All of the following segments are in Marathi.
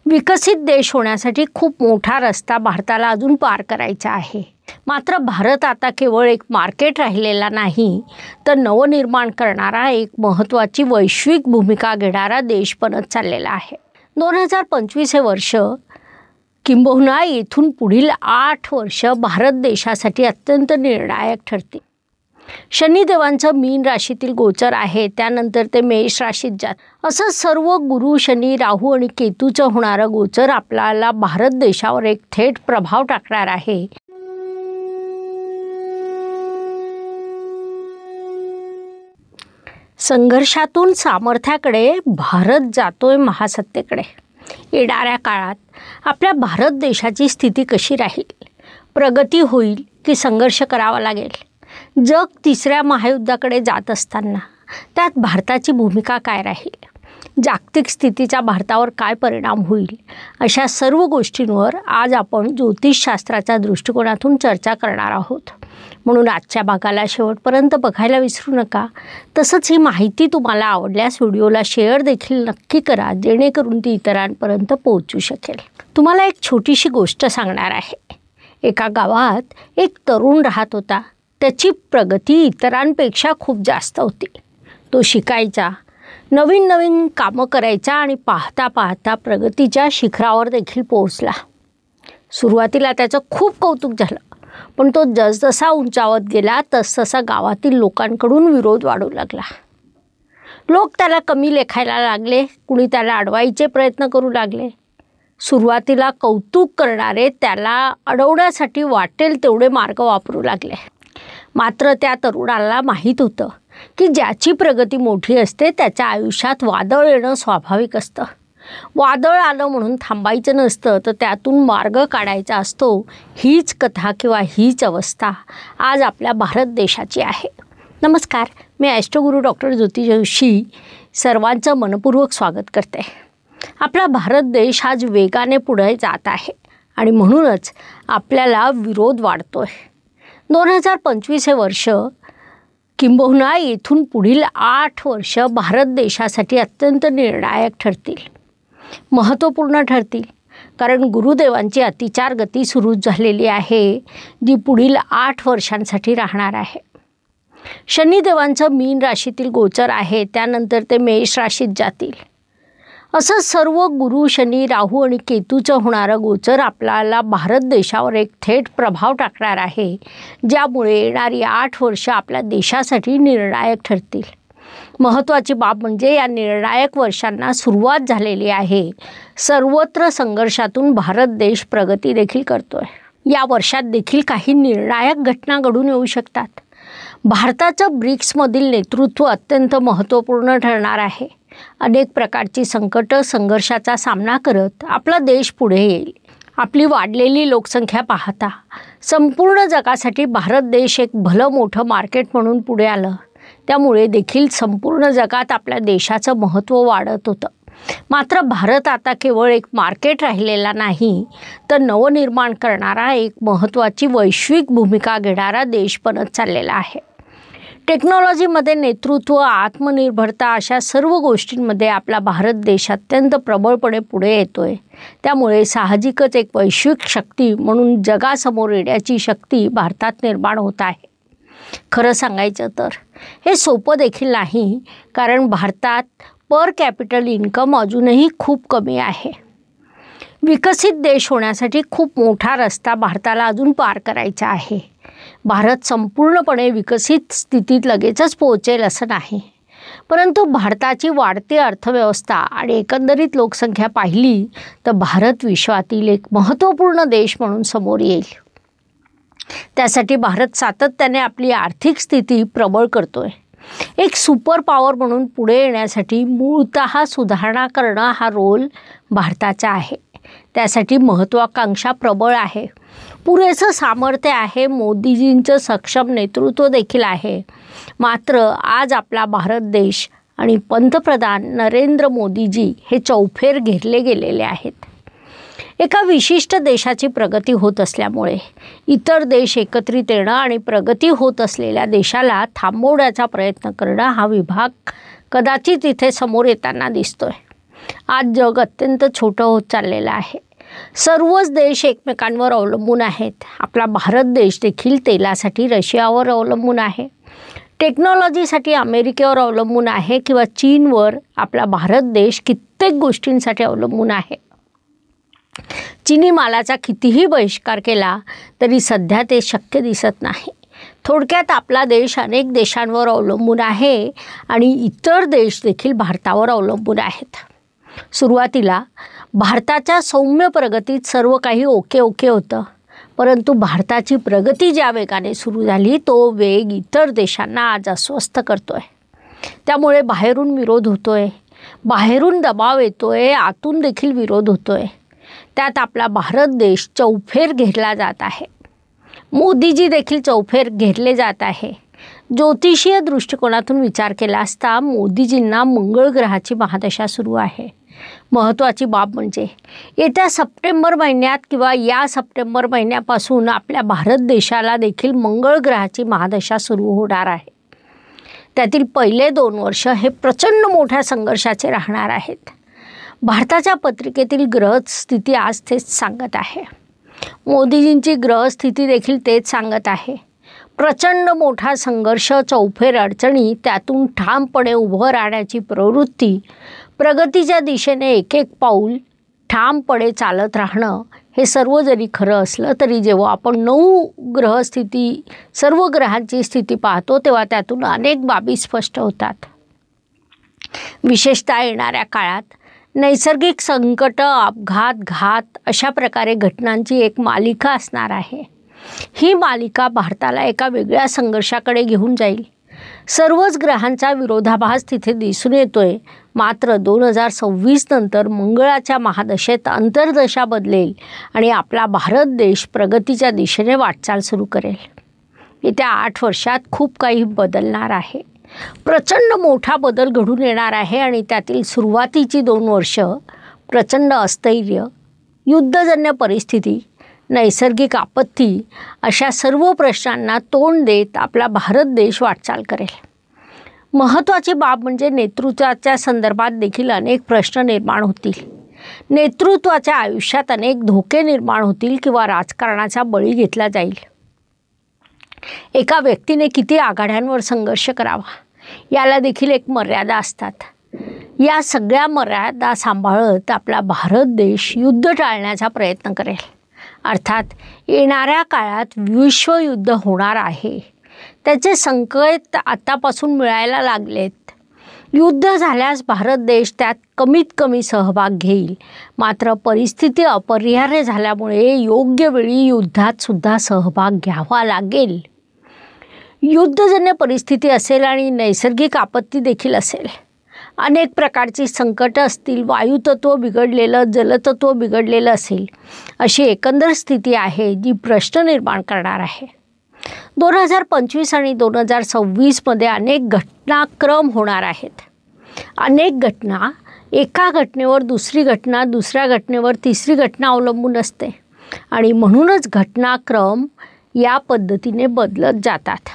विकसित देश होण्यासाठी खूप मोठा रस्ता भारताला अजून पार करायचा आहे। मात्र भारत आता केवळ एक मार्केट राहिलेला नाही, तर नवनिर्माण करणारा एक महत्त्वाची वैश्विक भूमिका घेणारा देश बनत चाललेला आहे। 2025 हे वर्ष किंबहुना इथून पुढील 8 वर्ष भारत देशासाठी अत्यंत निर्णायक ठरतील। शनिदेवांचं मीन राशीतील गोचर आहे, त्यानंतर ते मेष राशीत जात। असं सर्व गुरु, शनी, राहू आणि केतूचं होणारं गोचर आपल्याला भारत देशावर एक थेट प्रभाव टाकणार आहे। संघर्षातून सामर्थ्याकडे भारत जातोय महासत्तेकडे। येणाऱ्या काळात आपल्या भारत देशाची स्थिती कशी राहील? प्रगती होईल की संघर्ष करावा लागेल? जग तिसऱ्या महायुद्धाकडे जात असताना त्यात भारताची भूमिका काय राहील? जागतिक स्थितीचा भारतावर काय परिणाम होईल? अशा सर्व गोष्टींवर आज आपण ज्योतिषशास्त्राच्या दृष्टिकोनातून चर्चा करणार आहोत। म्हणून आजच्या भागाला शेवटपर्यंत बघायला विसरू नका। तसंच ही माहिती तुम्हाला आवडल्यास व्हिडिओला शेअर देखील नक्की करा, जेणेकरून ती इतरांपर्यंत पोहोचू शकेल। तुम्हाला एक छोटीशी गोष्ट सांगणार आहे। एका गावात एक तरुण राहत होता। त्याची प्रगती इतरांपेक्षा खूप जास्त होती। तो शिकायचा, नवीन नवीन कामं करायचा आणि पाहता पाहता प्रगतीच्या शिखरावर देखील पोहोचला। सुरुवातीला त्याचं खूप कौतुक झालं, पण तो जसजसा उंचावत गेला तसतसा गावातील लोकांकडून विरोध वाढू लागला। लोक त्याला कमी लेखायला लागले, कुणी त्याला अडवायचे प्रयत्न करू लागले। सुरुवातीला कौतुक करणारे त्याला अडवण्यासाठी वाटेल तेवढे मार्ग वापरू लागले। मात्र त्या तरुणाला माहीत होतं की ज्याची प्रगती मोठी असते त्याच्या आयुष्यात वादळ येणं स्वाभाविक असतं। वादळ आलं म्हणून थांबायचं नसतं, तर त्यातून मार्ग काढायचा असतो। हीच कथा किंवा हीच अवस्था आज आपल्या भारत देशाची आहे। नमस्कार, मी ॲस्ट्रोगुरू डॉक्टर ज्योती जोशी सर्वांचं मनपूर्वक स्वागत करते। आपला भारत देश आज वेगाने पुढे जात आहे आणि म्हणूनच आपल्याला विरोध वाढतोय। 2025 हे वर्ष किंबहुना इथून पुढील 8 वर्ष भारत देशासाठी अत्यंत निर्णायक ठरतील, महत्त्वपूर्ण ठरतील। कारण गुरुदेवांची अतिचार गती सुरू झालेली आहे, जी पुढील 8 वर्षांसाठी राहणार आहे। शनिदेवांचं मीन राशीतील गोचर आहे, त्यानंतर ते मेष राशीत जातील। असं सर्व गुरु, शनी, राहू आणि केतूचं होणारं गोचर आपल्याला भारत देशावर एक थेट प्रभाव टाकणार आहे, ज्यामुळे येणारी 8 वर्ष आपल्या देशासाठी निर्णायक ठरतील। महत्त्वाची बाब म्हणजे या निर्णायक वर्षांना सुरुवात झालेली आहे। सर्वत्र संघर्षातून भारत देश प्रगती देखील करतोय। या वर्षात देखील काही निर्णायक घटना घडून येऊ शकतात। भारताचं ब्रिक्समधील नेतृत्व अत्यंत महत्त्वपूर्ण ठरणार आहे। अनेक प्रकारची संकट, संघर्षाचा सामना करत आपला देश पुढे येईल। आपली वाढलेली लोकसंख्या पाहता संपूर्ण जगासाठी भारत देश एक भलं मोठं मार्केट म्हणून पुढे आलं। त्यामुळे देखील संपूर्ण जगात आपल्या देशाचं महत्त्व वाढत होतं। मात्र भारत आता केवळ एक मार्केट राहिलेला नाही, तर नवनिर्माण करणारा एक महत्त्वाची वैश्विक भूमिका घेणारा देश बनत चाललेला आहे। टेक्नॉलॉजीमध्ये नेतृत्व, आत्मनिर्भरता अशा सर्व गोष्टींमध्ये आपला भारत देश अत्यंत प्रबळपणे पुढे येतोय। त्यामुळे साहजिकच एक वैश्विक शक्ती म्हणून जगासमोर येण्याची शक्ती भारतात निर्माण होत आहे। खरं सांगायचं तर हे सोपं देखील नाही, कारण भारतात पर कॅपिटल इन्कम अजूनही खूप कमी आहे। विकसित देश होण्यासाठी खूप मोठा रस्ता भारताला अजून पार करायचा आहे। भारत संपूर्णपणे विकसित स्थितीत लगेचच पोहोचेल असं नाही, परंतु भारताची वाढती अर्थव्यवस्था आणि एकंदरीत लोकसंख्या पाहिली तर भारत विश्वातील एक महत्त्वपूर्ण देश म्हणून समोर येईल। त्यासाठी भारत सातत्याने आपली आर्थिक स्थिती प्रबळ करतोय। एक सुपर पॉवर म्हणून पुढे येण्यासाठी मूळतः सुधारणा करणं हा रोल भारताचा आहे। त्यासाठी महत्त्वाकांक्षा प्रबळ आहे, पुरेसं सामर्थ्य आहे, मोदीजींचं सक्षम नेतृत्व देखील आहे। मात्र आज आपला भारत देश आणि पंतप्रधान नरेंद्र मोदीजी हे चौफेर घेरले गेलेले आहेत। एका विशिष्ट देशाची प्रगती होत असल्यामुळे इतर देश एकत्रित येणं आणि प्रगती होत असलेल्या देशाला थांबवण्याचा प्रयत्न करणं हा विभाग कदाचित इथे समोर येताना दिसतोय। आज जग अत्यंत छोटं होत चाललेलं आहे. सर्वच देश एकमेकांवर अवलंबून आहेत. आपला भारत देश देखील तेलासाठी रशियावर अवलंबून आहे, टेक्नॉलॉजीसाठी अमेरिकेवर अवलंबून आहे किंवा चीनवर आपला भारत देश कित्येक गोष्टींसाठी अवलंबून आहे. चीनी मालाचा कितीही बहिष्कार केला तरी सध्या ते शक्य दिसत नाही. थोडक्यात आपला देश अनेक देशांवर अवलंबून आहे आणि इतर देश देखील भारतावर अवलंबून आहेत. सुरुवातीला भारताच्या सौम्य प्रगतीत सर्व काही ओके होतं, परंतु भारताची प्रगती ज्या वेगाने सुरू झाली तो वेग इतर देशांना आज अस्वस्थ करतोय. त्यामुळे बाहेरून विरोध होतोय, बाहेरून दबाव येतोय, आतून देखील विरोध होतोय. त्यात आपला भारत देश चौफेर घेरला जात आहे. मोदीजी देखील चौफेर घेरले जात आहे. ज्योतिषीय दृष्टिकोनातून विचार केला असता मोदीजींना मंगळ ग्रहाची महादशा सुरू आहे. महत्त्वाची बाब म्हणजे येत्या सप्टेंबर महिन्यात किंवा या सप्टेंबर महिन्यापासून आपल्या भारत देशाला देखील मंगळ ग्रहाची महादशा सुरू होणार आहे. त्यातील पहिले 2 वर्ष हे प्रचंड मोठ्या संघर्षाचे राहणार आहेत. भारताच्या पत्रिकेतील ग्रहस्थिती आज तेच सांगत आहे. मोदीजींची ग्रहस्थिती देखील तेच सांगत आहे. प्रचंड मोठा संघर्ष, चौफेर अडचणी, त्यातून ठामपणे उभं राहण्याची प्रवृत्ती, प्रगतीच्या दिशेने एक पाऊल ठामपणे चालत राहणं, हे सर्व जरी खरं असलं तरी जेव्हा आपण 9 ग्रहस्थिती, सर्व ग्रहांची स्थिती पाहतो तेव्हा त्यातून अनेक बाबी स्पष्ट होतात. विशेषतः येणाऱ्या काळात नैसर्गिक संकट, अपघात, घात अशा प्रकारे घटनांची एक मालिका असणार आहे. ही मालिका भारताला एका वेगळ्या संघर्षाकडे घेऊन जाईल. सर्वच ग्रहांचा विरोधाभास तिथे दिसून येतोय. मात्र 2026 नंतर मंगळाच्या महादशेत अंतर्दशा बदलेल आणि आपला भारत देश प्रगतीच्या दिशेने वाटचाल सुरू करेल. येत्या 8 वर्षात खूप काही बदलणार आहे. प्रचंड मोठा बदल घडून येणार आहे आणि त्यातील सुरुवातीची 2 वर्ष प्रचंड स्थैर्य, युद्धजन्य परिस्थिती, नैसर्गिक आपत्ती अशा सर्व प्रश्नांना तोंड देत आपला भारत देश वाटचाल करेल. महत्त्वाची बाब म्हणजे नेतृत्वाच्या संदर्भात देखील अनेक प्रश्न निर्माण होतील. नेतृत्वाच्या आयुष्यात अनेक धोके निर्माण होतील किंवा राजकारणाचा बळी घेतला जाईल. एका व्यक्तीने किती आघाड्यांवर संघर्ष करावा याला देखील एक मर्यादा असतात. या सगळ्या मर्यादा सांभाळत आपला भारत देश युद्ध टाळण्याचा प्रयत्न करेल. अर्थात येणाऱ्या काळात विश्वयुद्ध होणार आहे. त्याचे संकेत आतापासून मिळायला लागलेत. युद्ध झाल्यास भारत देश त्यात कमीत कमी सहभाग घेईल. मात्र परिस्थिती अपरिहार्य झाल्यामुळे योग्य वेळी युद्धात सुद्धा सहभाग घ्यावा लागेल. युद्धजन्य परिस्थिती असेल आणि नैसर्गिक आपत्ती देखील असेल. अनेक प्रकारची संकटं असतील. वायुतत्व बिघडलेलं, जलतत्व बिघडलेलं असेल. अशी एकंदर स्थिती आहे जी प्रश्न निर्माण करणार आहे. 2025 आणि 2026मध्ये अनेक घटनाक्रम होणार आहेत. अनेक घटना, एका घटनेवर दुसरी घटना, दुसऱ्या घटनेवर तिसरी घटना अवलंबून असते आणि म्हणूनच घटनाक्रम या पद्धतीने बदलत जातात.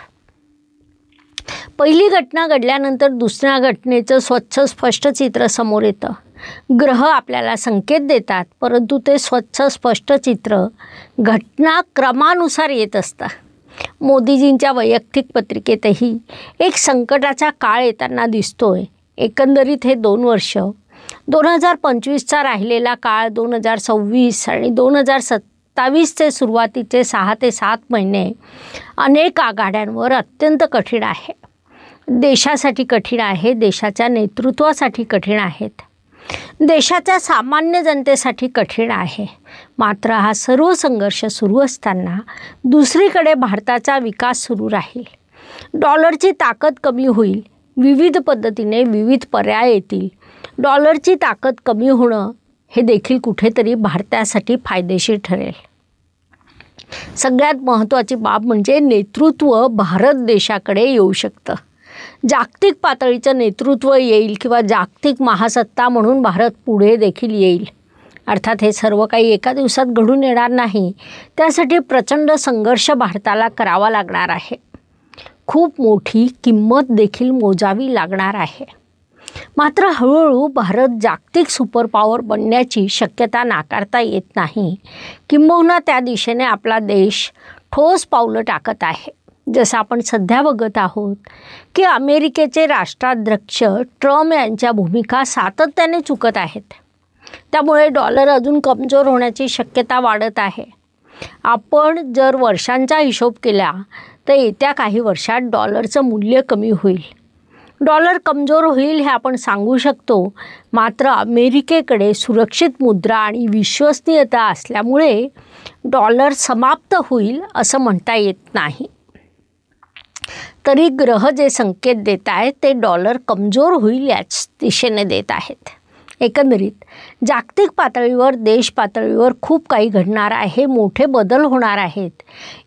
पहिली घटना घडल्यानंतर दुसऱ्या घटनेचं स्वच्छ स्पष्ट चित्र समोर येतं. ग्रह आपल्याला संकेत देतात, परंतु ते स्वच्छ स्पष्ट चित्र घटनाक्रमानुसार येत असतं. मोदीजींच्या वैयक्तिक पत्रिकेतही एक संकटाचा काळ येताना दिसतोय. एकंदरीत हे 2 वर्ष, 2025चा राहिलेला काळ, 2026 आणि 2027चे सुरुवातीचे 6 ते 7 महिने अनेक आघाड्यांवर अत्यंत कठीण आहे. देशासाठी कठीण आहे, देशाच्या नेतृत्वासाठी कठीण आहेत, देशाच्या सामान्य जनतेसाठी कठीण आहे. मात्र हा सर्व संघर्ष सुरू असताना दुसरीकडे भारताचा विकास सुरू राहील. डॉलरची ताकद कमी होईल. विविध पद्धतीने विविध पर्याय येतील. डॉलरची ताकद कमी होणं हे देखील कुठेतरी भारतासाठी फायदेशीर ठरेल. सगळ्यात महत्त्वाची बाब म्हणजे नेतृत्व भारत देशाकडे येऊ शकतं. जागतिक पातळीचं नेतृत्व येईल किंवा जागतिक महासत्ता म्हणून भारत पुढे देखील येईल. अर्थात हे सर्व काही एका दिवसात घडून येणार नाही. त्यासाठी प्रचंड संघर्ष भारताला करावा लागणार आहे. खूप मोठी किंमत देखील मोजावी लागणार आहे. मात्र हळूहळू भारत जागतिक सुपर पॉवर बनण्याची शक्यता नाकारता येत नाही, किंबहुना त्या दिशेने आपला देश ठोस पावलं टाकत आहे. जसं आपण सध्या बघत आहोत की अमेरिकेचे राष्ट्राध्यक्ष ट्रम्प यांच्या भूमिका सातत्याने चुकत आहेत. त्यामुळे डॉलर अजून कमजोर होण्याची शक्यता वाढत आहे. आपण जर वर्षांचा हिशोब केला तर येत्या काही वर्षात डॉलरचं मूल्य कमी होईल. डॉलर कमजोर होईल हे आपण सांगू शकतो, मात्र अमेरिकेकडे सुरक्षित मुद्रा आणि विश्वसनीयता असल्यामुळे डॉलर समाप्त होईल असं म्हणता येत नाही. तरी ग्रह जे संकेत देत आहेत ते डॉलर कमजोर होईल याच दिशेने देत आहेत. एकंदरीत जागतिक पातळीवर, देश पातळीवर खूप काही घडणार आहे, मोठे बदल होणार आहेत.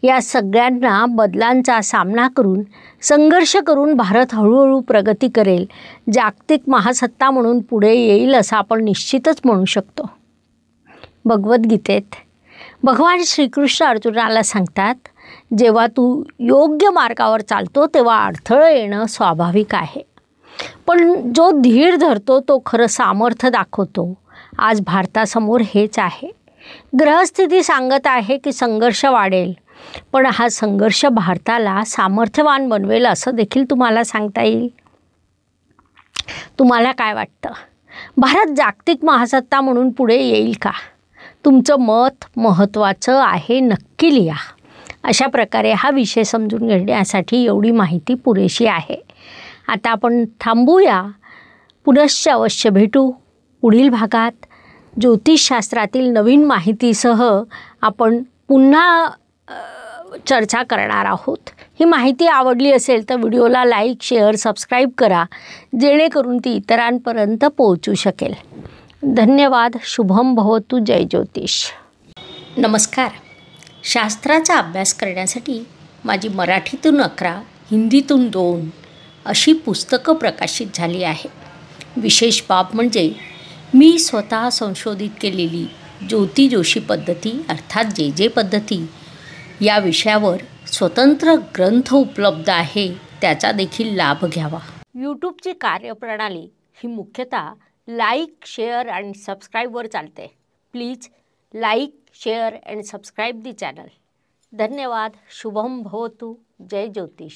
या सगळ्यांना बदलांचा सामना करून, संघर्ष करून भारत हळूहळू प्रगती करेल, जागतिक महासत्ता म्हणून पुढे येईल असं आपण निश्चितच म्हणू शकतो. भगवद्गीतेत भगवान श्रीकृष्ण अर्जुनाला सांगतात, जेव्हा तू योग्य मार्गावर चालतो तेव्हा अडथळे येणं स्वाभाविक आहे, पण जो धीर धरतो तो खरं सामर्थ्य दाखवतो. आज भारतासमोर हेच आहे. ग्रहस्थिती सांगत आहे की संघर्ष वाढेल, पण हा संघर्ष भारताला सामर्थ्यवान बनवेल असं देखील तुम्हाला सांगता येईल. तुम्हाला काय वाटतं? भारत जागतिक महासत्ता म्हणून पुढे येईल का? तुमचं मत महत्त्वाचं आहे, नक्की लिहा. अशा प्रकारे हा विषय समजून घेण्यासाठी एवढी माहिती पुरेशी आहे. आता आपण थांबूया. पुनश्च अवश्य भेटू. पुढील भागात ज्योतिषशास्त्रातील नवीन माहितीसह आपण पुन्हा चर्चा करणार आहोत. ही माहिती आवडली असेल तर व्हिडिओला लाईक, शेअर, सबस्क्राईब करा, जेणेकरून ती इतरांपर्यंत पोहोचू शकेल. धन्यवाद. शुभम भवतु. जय ज्योतिष. नमस्कार. शास्त्राचा अभ्यास करण्यासाठी माझी मराठीतून 11, हिंदीतून 2 अशी पुस्तकं प्रकाशित झाली आहे. विशेष बाब म्हणजे मी स्वतः संशोधित केलेली ज्योती जोशी पद्धती अर्थात जे पद्धती या विषयावर स्वतंत्र ग्रंथ उपलब्ध आहे, त्याचा देखील लाभ घ्यावा. यूट्यूबची कार्यप्रणाली ही मुख्यतः लाईक, शेअर आणि सबस्क्राईबवर चालते. Please like, share and subscribe the channel. धन्यवाद. शुभम भवतु. जय ज्योतिष.